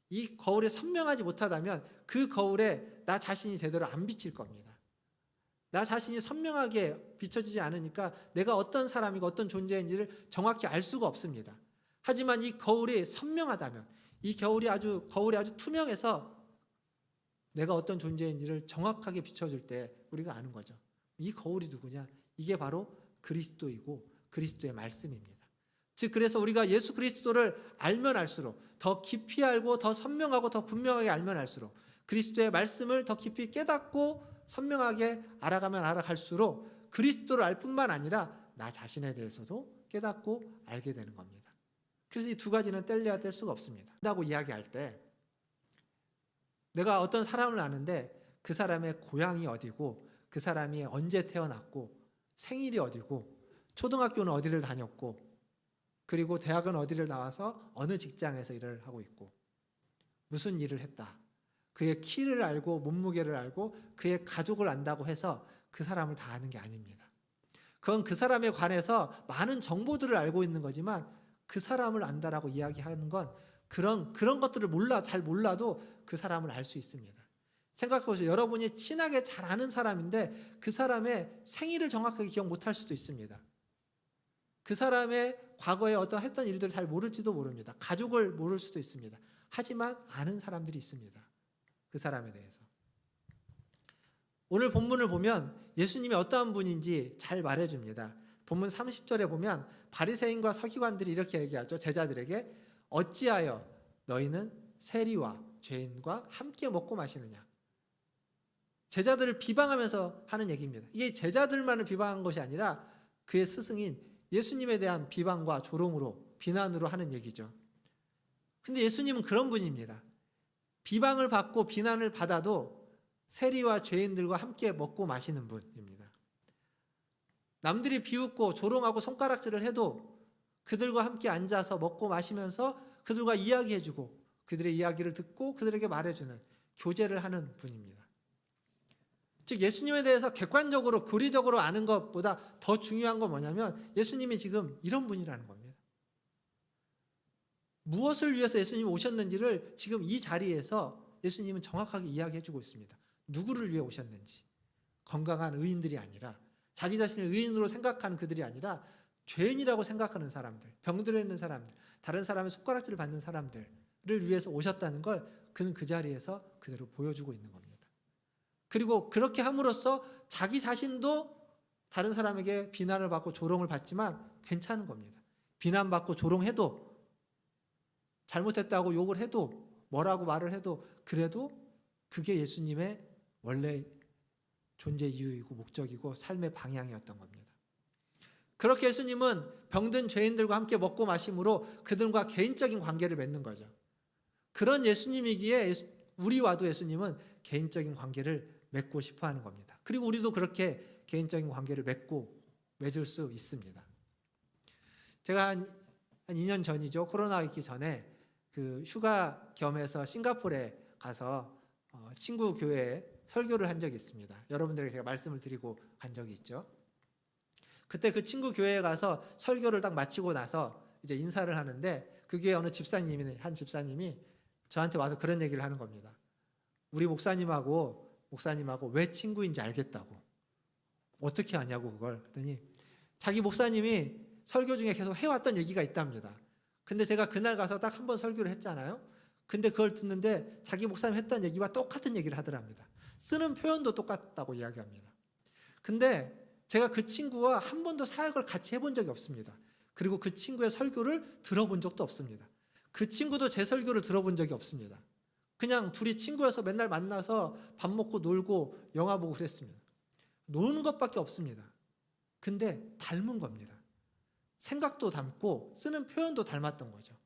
이 거울이 선명하지 못하다면 그 거울에 나 자신이 제대로 안 비칠 겁니다. 나 자신이 선명하게 비춰지지 않으니까 내가 어떤 사람이고 어떤 존재인지를 정확히 알 수가 없습니다. 하지만 이 거울이 선명하다면, 이 거울이 아주 투명해서 내가 어떤 존재인지를 정확하게 비춰줄 때 우리가 아는 거죠. 이 거울이 누구냐? 이게 바로 그리스도이고 그리스도의 말씀입니다. 즉 그래서 우리가 예수 그리스도를 알면 알수록, 더 깊이 알고 더 선명하고 더 분명하게 알면 알수록, 그리스도의 말씀을 더 깊이 깨닫고 선명하게 알아가면 알아갈수록 그리스도를 알 뿐만 아니라 나 자신에 대해서도 깨닫고 알게 되는 겁니다. 그래서 이 두 가지는 뗄래야 뗄 수가 없습니다. 라고 이야기할 때 내가 어떤 사람을 아는데 그 사람의 고향이 어디고, 그 사람이 언제 태어났고, 생일이 어디고, 초등학교는 어디를 다녔고, 그리고 대학은 어디를 나와서 어느 직장에서 일을 하고 있고, 무슨 일을 했다, 그의 키를 알고 몸무게를 알고 그의 가족을 안다고 해서 그 사람을 다 아는 게 아닙니다. 그건 그 사람에 관해서 많은 정보들을 알고 있는 거지만 그 사람을 안다라고 이야기하는 건 그런 것들을 잘 몰라도 그 사람을 알 수 있습니다. 생각해보세요. 여러분이 친하게 잘 아는 사람인데 그 사람의 생일을 정확하게 기억 못할 수도 있습니다. 그 사람의 과거에 어떤 했던 일들을 잘 모를지도 모릅니다. 가족을 모를 수도 있습니다. 하지만 아는 사람들이 있습니다. 그 사람에 대해서. 오늘 본문을 보면 예수님이 어떠한 분인지 잘 말해줍니다. 본문 30절에 보면 바리새인과 서기관들이 이렇게 얘기하죠. 제자들에게 어찌하여 너희는 세리와 죄인과 함께 먹고 마시느냐. 제자들을 비방하면서 하는 얘기입니다. 이게 제자들만을 비방한 것이 아니라 그의 스승인 예수님에 대한 비방과 조롱으로, 비난으로 하는 얘기죠. 근데 예수님은 그런 분입니다. 비방을 받고 비난을 받아도 세리와 죄인들과 함께 먹고 마시는 분입니다. 남들이 비웃고 조롱하고 손가락질을 해도 그들과 함께 앉아서 먹고 마시면서 그들과 이야기해주고 그들의 이야기를 듣고 그들에게 말해주는, 교제를 하는 분입니다. 즉 예수님에 대해서 객관적으로 교리적으로 아는 것보다 더 중요한 건 뭐냐면 예수님이 지금 이런 분이라는 겁니다. 무엇을 위해서 예수님이 오셨는지를 지금 이 자리에서 예수님은 정확하게 이야기해주고 있습니다. 누구를 위해 오셨는지. 건강한 의인들이 아니라, 자기 자신을 의인으로 생각하는 그들이 아니라 죄인이라고 생각하는 사람들, 병들어 있는 사람들, 다른 사람의 손가락질을 받는 사람들을 위해서 오셨다는 걸 그는 그 자리에서 그대로 보여주고 있는 겁니다. 그리고 그렇게 함으로써 자기 자신도 다른 사람에게 비난을 받고 조롱을 받지만 괜찮은 겁니다. 비난받고 조롱해도, 잘못했다고 욕을 해도, 뭐라고 말을 해도 그래도 그게 예수님의 원래 존재 이유이고 목적이고 삶의 방향이었던 겁니다. 그렇게 예수님은 병든 죄인들과 함께 먹고 마심으로 그들과 개인적인 관계를 맺는 거죠. 그런 예수님이기에 우리와도 예수님은 개인적인 관계를 맺고 싶어 하는 겁니다. 그리고 우리도 그렇게 개인적인 관계를 맺을 수 있습니다. 제가 한 2년 전이죠. 코로나 있기 전에 그 휴가 겸해서 싱가포르에 가서 친구 교회에 설교를 한 적이 있습니다. 여러분들에게 제가 말씀을 드리고 간 적이 있죠. 그때 그 친구 교회에 가서 설교를 딱 마치고 나서 이제 인사를 하는데 그 교회 어느 한 집사님이 저한테 와서 그런 얘기를 하는 겁니다. 우리 목사님하고 왜 친구인지 알겠다고. 어떻게 아냐고 그걸. 그랬더니 자기 목사님이 설교 중에 계속 해왔던 얘기가 있답니다. 근데 제가 그날 가서 딱 한 번 설교를 했잖아요. 근데 그걸 듣는데 자기 목사님 했던 얘기와 똑같은 얘기를 하더랍니다. 쓰는 표현도 똑같다고 이야기합니다. 근데 제가 그 친구와 한 번도 사역을 같이 해본 적이 없습니다. 그리고 그 친구의 설교를 들어본 적도 없습니다. 그 친구도 제 설교를 들어본 적이 없습니다. 그냥 둘이 친구여서 맨날 만나서 밥 먹고 놀고 영화 보고 그랬습니다. 노는 것밖에 없습니다. 근데 닮은 겁니다. 생각도 닮고 쓰는 표현도 닮았던 거죠.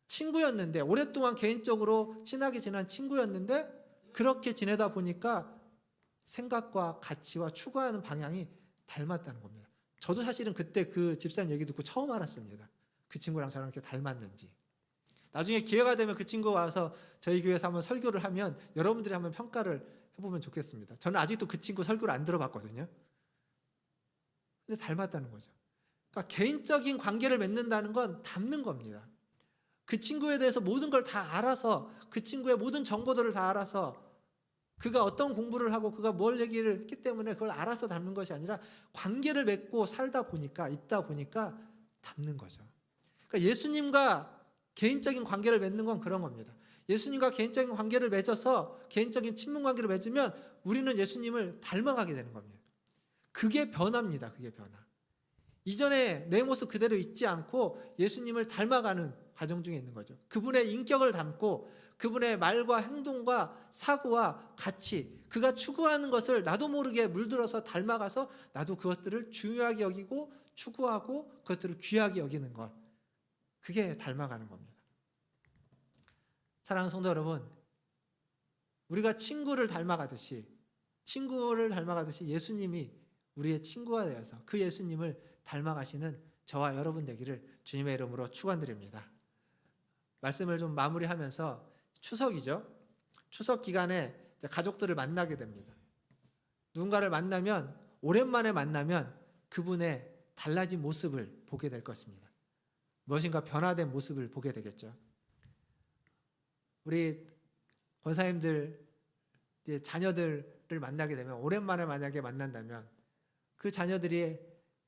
친구였는데, 오랫동안 개인적으로 친하게 지난 친구였는데 그렇게 지내다 보니까 생각과 가치와 추구하는 방향이 닮았다는 겁니다. 저도 사실은 그때 그 집사님 얘기 듣고 처음 알았습니다. 그 친구랑 저랑 이렇게 닮았는지. 나중에 기회가 되면 그 친구가 와서 저희 교회에서 한번 설교를 하면 여러분들이 한번 평가를 해보면 좋겠습니다. 저는 아직도 그 친구 설교를 안 들어봤거든요. 근데 닮았다는 거죠. 그러니까 개인적인 관계를 맺는다는 건 닮는 겁니다. 그 친구에 대해서 모든 걸 다 알아서, 그 친구의 모든 정보들을 다 알아서 그가 어떤 공부를 하고 그가 뭘 얘기를 했기 때문에 그걸 알아서 담는 것이 아니라 관계를 맺고 살다 보니까, 있다 보니까 담는 거죠. 그러니까 예수님과 개인적인 관계를 맺는 건 그런 겁니다. 예수님과 개인적인 관계를 맺어서 개인적인 친분 관계를 맺으면 우리는 예수님을 닮아가게 되는 겁니다. 그게 변화입니다. 그게 변화. 이전에 내 모습 그대로 있지 않고 예수님을 닮아가는 과정 중에 있는 거죠. 그분의 인격을 담고 그분의 말과 행동과 사고와 가치, 그가 추구하는 것을 나도 모르게 물들어서 닮아가서 나도 그것들을 중요하게 여기고 추구하고 그것들을 귀하게 여기는 것. 그게 닮아가는 겁니다. 사랑하는 성도 여러분, 우리가 친구를 닮아가듯이 예수님이 우리의 친구가 되어서 그 예수님을 닮아가시는 저와 여러분 되기를 주님의 이름으로 축원드립니다. 말씀을 좀 마무리하면서 추석이죠. 추석 기간에 가족들을 만나게 됩니다. 누군가를 만나면, 오랜만에 만나면 그분의 달라진 모습을 보게 될 것입니다. 무엇인가 변화된 모습을 보게 되겠죠. 우리 권사님들 자녀들을 만나게 되면, 오랜만에 만약에 만난다면 그 자녀들이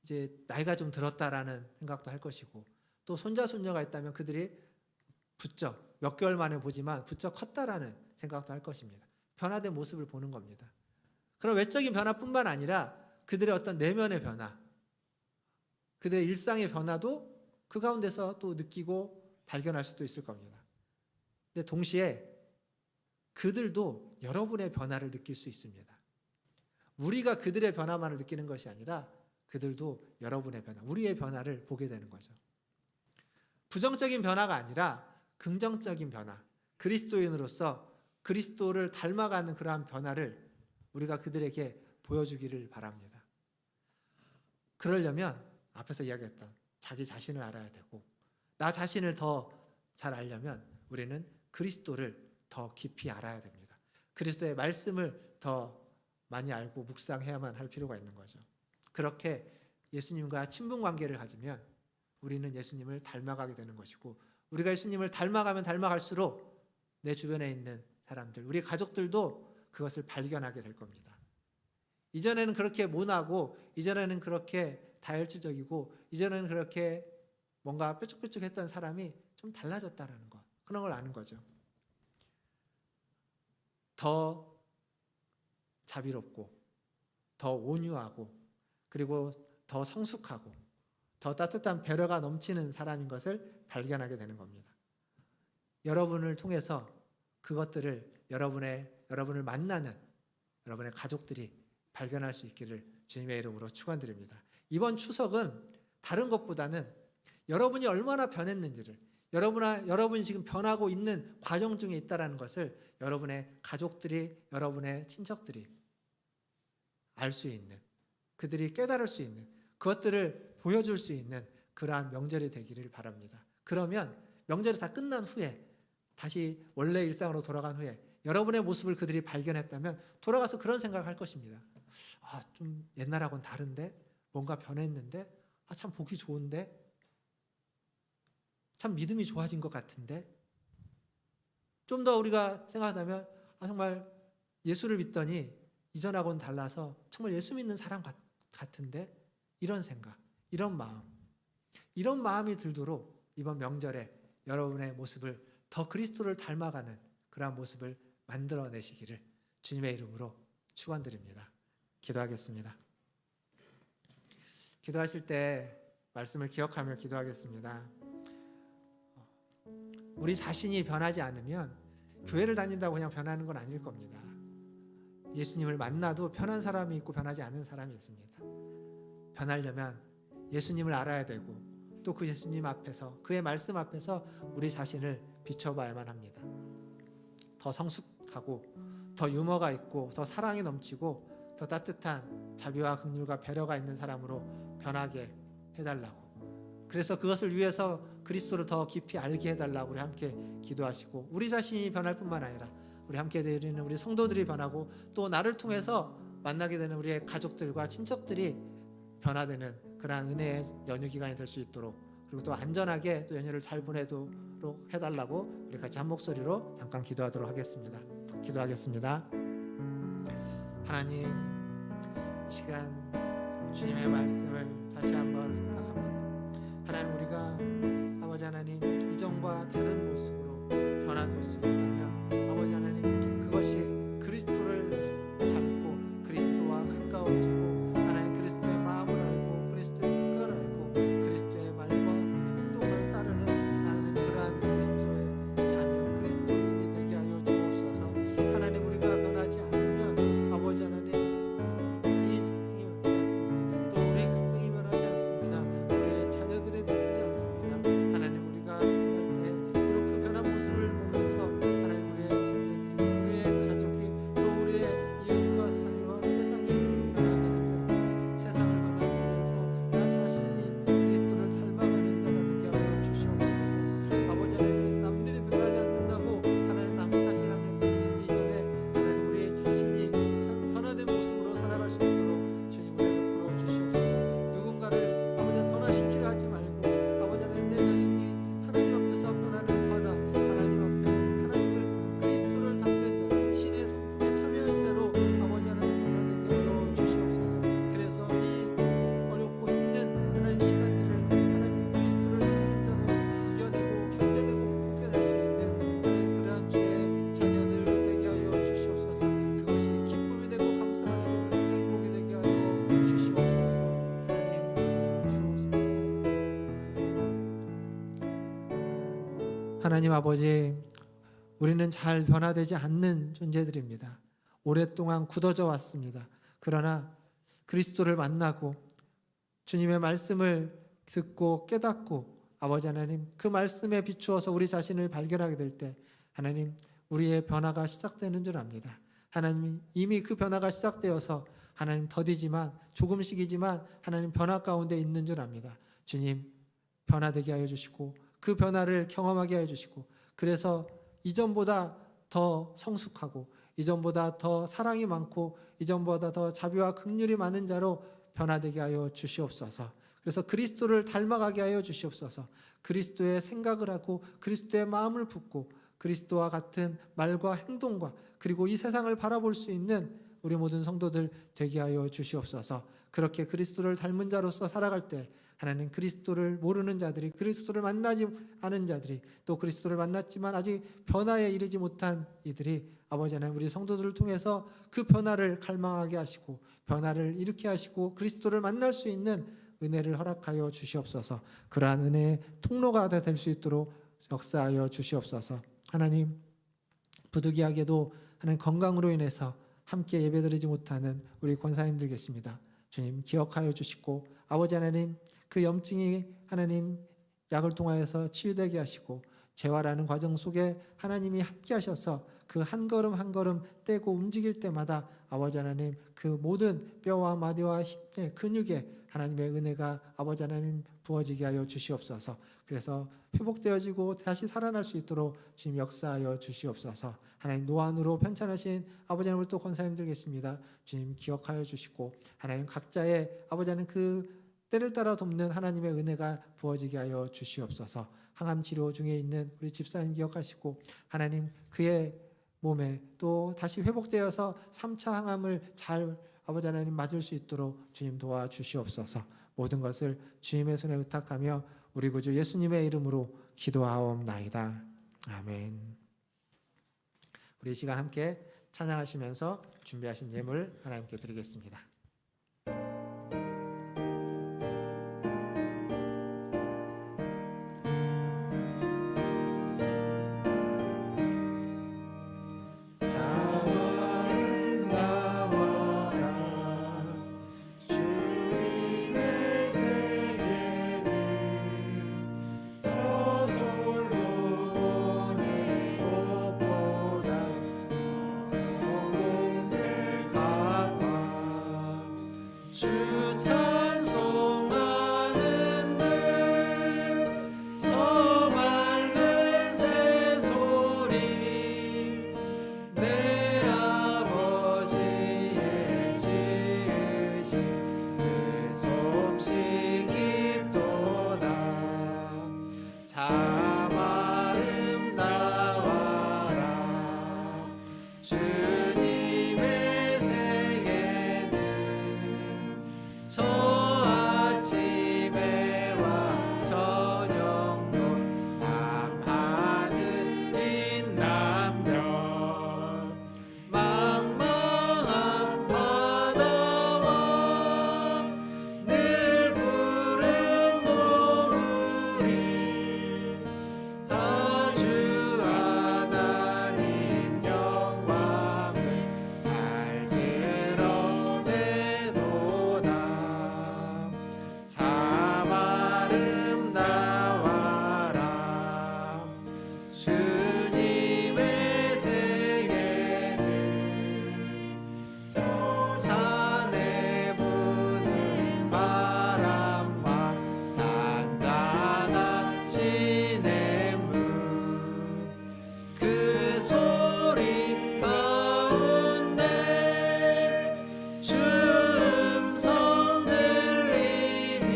이제 나이가 좀 들었다라는 생각도 할 것이고, 또 손자 손녀가 있다면 그들이 부쩍 몇 개월 만에 보지만 부쩍 컸다라는 생각도 할 것입니다. 변화된 모습을 보는 겁니다. 그런 외적인 변화뿐만 아니라 그들의 어떤 내면의 변화, 그들의 일상의 변화도 그 가운데서 또 느끼고 발견할 수도 있을 겁니다. 근데 동시에 그들도 여러분의 변화를 느낄 수 있습니다. 우리가 그들의 변화만을 느끼는 것이 아니라 그들도 여러분의 변화, 우리의 변화를 보게 되는 거죠. 부정적인 변화가 아니라 긍정적인 변화, 그리스도인으로서 그리스도를 닮아가는 그러한 변화를 우리가 그들에게 보여주기를 바랍니다. 그러려면 앞에서 이야기했던 자기 자신을 알아야 되고, 나 자신을 더 잘 알려면 우리는 그리스도를 더 깊이 알아야 됩니다. 그리스도의 말씀을 더 많이 알고 묵상해야만 할 필요가 있는 거죠. 그렇게 예수님과 친분 관계를 가지면 우리는 예수님을 닮아가게 되는 것이고, 우리가 예수님을 닮아가면 닮아갈수록 내 주변에 있는 사람들, 우리 가족들도 그것을 발견하게 될 겁니다. 이전에는 그렇게 모나고, 이전에는 그렇게 다혈질적이고, 이전에는 그렇게 뭔가 뾰족뾰족했던 사람이 좀 달라졌다라는 것, 그런 걸 아는 거죠. 더 자비롭고, 더 온유하고, 그리고 더 성숙하고, 더 따뜻한 배려가 넘치는 사람인 것을 발견하게 되는 겁니다. 여러분을 통해서 그것들을 여러분을 만나는 여러분의 가족들이 발견할 수 있기를 주님의 이름으로 축원드립니다. 이번 추석은 다른 것보다는 여러분이 얼마나 변했는지를, 여러분이 지금 변하고 있는 과정 중에 있다는 것을 여러분의 가족들이, 여러분의 친척들이 알 수 있는, 그들이 깨달을 수 있는, 그것들을 보여줄 수 있는 그러한 명절이 되기를 바랍니다. 그러면 명절이 다 끝난 후에, 다시 원래 일상으로 돌아간 후에 여러분의 모습을 그들이 발견했다면 돌아가서 그런 생각을 할 것입니다. 좀 옛날하고는 다른데? 뭔가 변했는데? 참 보기 좋은데? 참 믿음이 좋아진 것 같은데? 좀 더 우리가 생각한다면 정말 예수를 믿더니 이전하고는 달라서 정말 예수 믿는 사람 같은데? 이런 생각, 이런 마음이 들도록 이번 명절에 여러분의 모습을 더 그리스도를 닮아가는 그러한 모습을 만들어내시기를 주님의 이름으로 축원드립니다. 기도하겠습니다. 기도하실 때 말씀을 기억하며 기도하겠습니다. 우리 자신이 변하지 않으면 교회를 다닌다고 그냥 변하는 건 아닐 겁니다. 예수님을 만나도 변한 사람이 있고 변하지 않은 사람이 있습니다. 변하려면 예수님을 알아야 되고, 또 그 예수님 앞에서, 그의 말씀 앞에서 우리 자신을 비춰봐야만 합니다. 더 성숙하고, 더 유머가 있고, 더 사랑이 넘치고, 더 따뜻한 자비와 긍휼과 배려가 있는 사람으로 변하게 해달라고, 그래서 그것을 위해서 그리스도를 더 깊이 알게 해달라고 우리 함께 기도하시고, 우리 자신이 변할 뿐만 아니라 우리 함께 드리는 우리 성도들이 변하고, 또 나를 통해서 만나게 되는 우리의 가족들과 친척들이 변화되는 그러한 은혜의 연휴 기간이 될 수 있도록, 그리고 또 안전하게 또 연휴를 잘 보내도록 해달라고 우리 같이 한 목소리로 잠깐 기도하도록 하겠습니다. 기도하겠습니다. 하나님, 이 시간 주님의 말씀을 다시 한번 생각합니다. 하나님, 우리가 아버지 하나님 이전과 다른 모습으로 변화될 수 있다면 아버지 하나님, 그것이 그리스도를 닮고 그리스도와 가까워지고 하나님 그리스도의 마음을 알고 그리스도의 생각을 알고 그리스도의 말과 행동을 따르는 하나님 그러한 그리스도의 자녀 그리스도인이 되게 하여 주옵소서. 하나님, 우리가 변하지 않으면 아버지 하나님 이 세상이 변하지 않습니다. 또 우리 가정이 변하지 않습니다. 우리의 자녀들이 변하지 않습니다. 하나님, 우리가 변할 때 비록 그 변한 모습을 보면서 하나님 우리의 자녀들이 우리의 가족이 또 우리의 이웃과 사이와 세상이 변화되는 줄 압니다. 세상을 변하기 위해서 나 자신이 그리스도를 닮아가는 자가 되게 하여 주시옵소서. 아버지 하나님, 남들이 변하지 않는다고 하나님 남 탓을 하는 이전에 하나님 우리의 자신이 참 변화된 모습으로 살아갈 수 있도록 주님 은혜 베풀어 주시옵소서. 누군가를 아버지 변화시키려 하지 말고 아버지 하나님, 내 자신이 하나님 앞에서 변화를 받아 하나님 앞에 하나님을 그리스도를 닮는 자 신의 성품에 참여한 자로 아버지 하나님 변화되게 하여 주시옵소서. 그래서 이 어렵고 힘든 하나님 시간들을 하나님 그리스도를 닮는 자로 이겨내고 견뎌내고 극복해낼 수 있는 하나님 그러한 주의 자녀들 되게 하여 주시옵소서. 그것이 기쁨이 되고 감사가 되고 행복이 되게 하여 주시옵소서. 하나님 주옵소서. 하나님 아버지, 우리는 잘 변화되지 않는 존재들입니다. 오랫동안 굳어져 왔습니다. 그러나 그리스도를 만나고 주님의 말씀을 듣고 깨닫고 아버지 하나님 그 말씀에 비추어서 우리 자신을 발견하게 될 때 하나님 우리의 변화가 시작되는 줄 압니다. 하나님 이미 그 변화가 시작되어서 하나님 더디지만 조금씩이지만 하나님 변화 가운데 있는 줄 압니다. 주님, 변화되게 하여 주시고 그 변화를 경험하게 하여 주시고 그래서 이전보다 더 성숙하고 이전보다 더 사랑이 많고 이전보다 더 자비와 긍휼이 많은 자로 변화되게 하여 주시옵소서. 그래서 그리스도를 닮아가게 하여 주시옵소서. 그리스도의 생각을 하고 그리스도의 마음을 품고 그리스도와 같은 말과 행동과 그리고 이 세상을 바라볼 수 있는 우리 모든 성도들 되게 하여 주시옵소서. 그렇게 그리스도를 닮은 자로서 살아갈 때 하나님 그리스도를 모르는 자들이 그리스도를 만나지 않은 자들이 또 그리스도를 만났지만 아직 변화에 이르지 못한 이들이 아버지 하나님 우리 성도들을 통해서 그 변화를 갈망하게 하시고 변화를 일으키게 하시고 그리스도를 만날 수 있는 은혜를 허락하여 주시옵소서. 그러한 은혜의 통로가 될 수 있도록 역사하여 주시옵소서. 하나님, 부득이하게도 하나님 건강으로 인해서 함께 예배드리지 못하는 우리 권사님들 계십니다. 주님 기억하여 주시고 아버지 하나님 그 염증이 하나님 약을 통하여서 치유되게 하시고 재활하는 과정 속에 하나님이 함께 하셔서 그 한 걸음 한 걸음 떼고 움직일 때마다 아버지 하나님 그 모든 뼈와 마디와 힘의 근육에 하나님의 은혜가 아버지 하나님 부어지게 하여 주시옵소서. 그래서 회복되어지고 다시 살아날 수 있도록 주님 역사하여 주시옵소서. 하나님 노안으로 편찮으신 아버지 하나님 또 권사님들 계십니다. 주님 기억하여 주시고 하나님 각자의 아버지 하나님 그 때를 따라 돕는 하나님의 은혜가 부어지게 하여 주시옵소서. 항암 치료 중에 있는 우리 집사님 기억하시고 하나님 그의 몸에 또 다시 회복되어서 3차 항암을 잘 아버지 하나님 맞을 수 있도록 주님 도와주시옵소서. 모든 것을 주님의 손에 의탁하며 우리 구주 예수님의 이름으로 기도하옵나이다. 아멘. 우리 이 시간 함께 찬양하시면서 준비하신 예물 하나님께 드리겠습니다. 주님의 생애 저 아침에와 저녁도 밤하늘 빛난 별 망망한 바다와 늘 부른 노을이 다 주 하나님 영광을 잘 드러내도다. 참 아름다워라 주님의 세계는 저 산에 부는 바람과 잔잔한 시냇물 그 소리 가운데 주 음성 들리니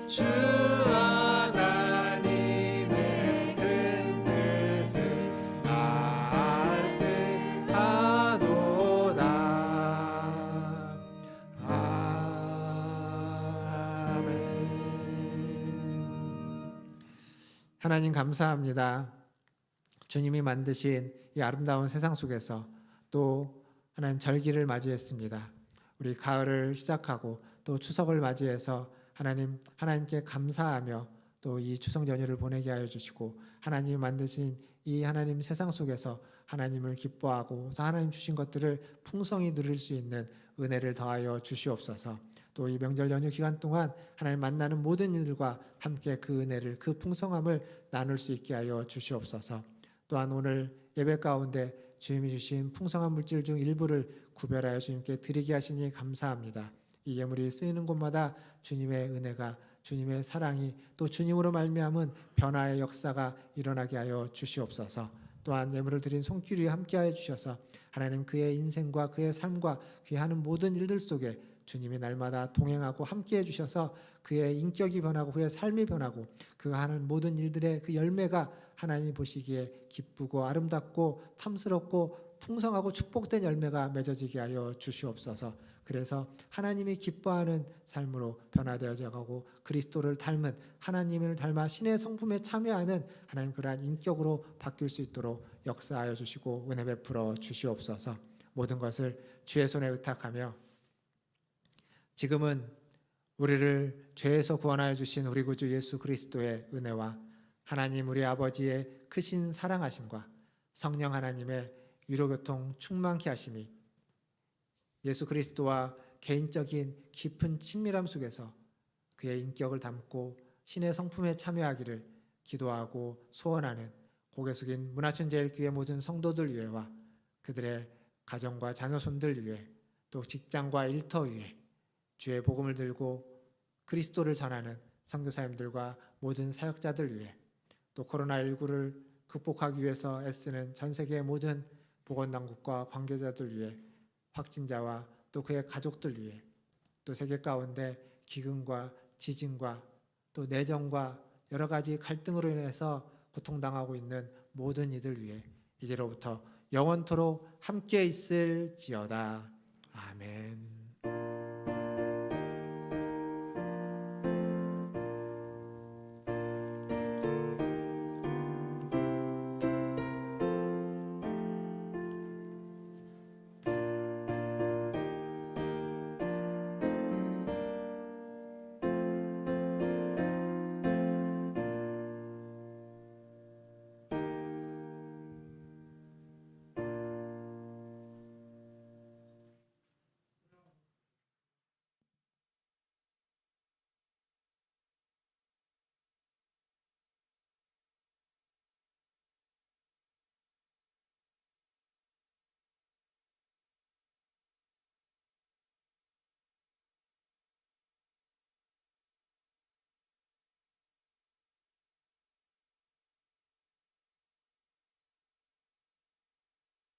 주 하나님의 큰 뜻을 알 듯하도다. 아멘. 하나님 감사합니다. 주님이 만드신 이 아름다운 세상 속에서 또 하나님 절기를 맞이했습니다. 우리 가을을 시작하고 또 추석을 맞이해서 하나님께 감사하며 또 이 추석 연휴를 보내게 하여 주시고 하나님이 만드신 이 하나님 세상 속에서 하나님을 기뻐하고 또 하나님 주신 것들을 풍성히 누릴 수 있는 은혜를 더하여 주시옵소서. 또 이 명절 연휴 기간 동안 하나님 만나는 모든 이들과 함께 그 은혜를 그 풍성함을 나눌 수 있게 하여 주시옵소서. 또한 오늘 예배 가운데 주님이 주신 풍성한 물질 중 일부를 구별하여 주님께 드리게 하시니 감사합니다. 이 예물이 쓰이는 곳마다 주님의 은혜가 주님의 사랑이 또 주님으로 말미암은 변화의 역사가 일어나게 하여 주시옵소서. 또한 예물을 드린 손길 위에 함께하여 주셔서 하나님 그의 인생과 그의 삶과 그의 하는 모든 일들 속에 주님이 날마다 동행하고 함께해 주셔서 그의 인격이 변하고 그의 삶이 변하고 그가 하는 모든 일들의 그 열매가 하나님이 보시기에 기쁘고 아름답고 탐스럽고 풍성하고 축복된 열매가 맺어지게 하여 주시옵소서. 그래서 하나님이 기뻐하는 삶으로 변화되어져 가고 그리스도를 닮은 하나님을 닮아 신의 성품에 참여하는 하나님 그러한 인격으로 바뀔 수 있도록 역사하여 주시고 은혜 베풀어 주시옵소서. 모든 것을 주의 손에 의탁하며 지금은 우리를 죄에서 구원하여 주신 우리 구주 예수 그리스도의 은혜와 하나님 우리 아버지의 크신 사랑하심과 성령 하나님의 위로교통 충만케 하심이 예수 그리스도와 개인적인 깊은 친밀함 속에서 그의 인격을 담고 신의 성품에 참여하기를 기도하고 소원하는 고개 숙인 문화춘제일교회 모든 성도들 위해와 그들의 가정과 자녀손들 위해 또 직장과 일터 위해 주의 복음을 들고 그리스도를 전하는 선교사님들과 모든 사역자들 위해 또 코로나19를 극복하기 위해서 애쓰는 전 세계의 모든 보건당국과 관계자들 위해 확진자와 또 그의 가족들 위해 또 세계 가운데 기근과 지진과 또 내정과 여러 가지 갈등으로 인해서 고통당하고 있는 모든 이들 위해 이제로부터 영원토록 함께 있을지어다. 아멘.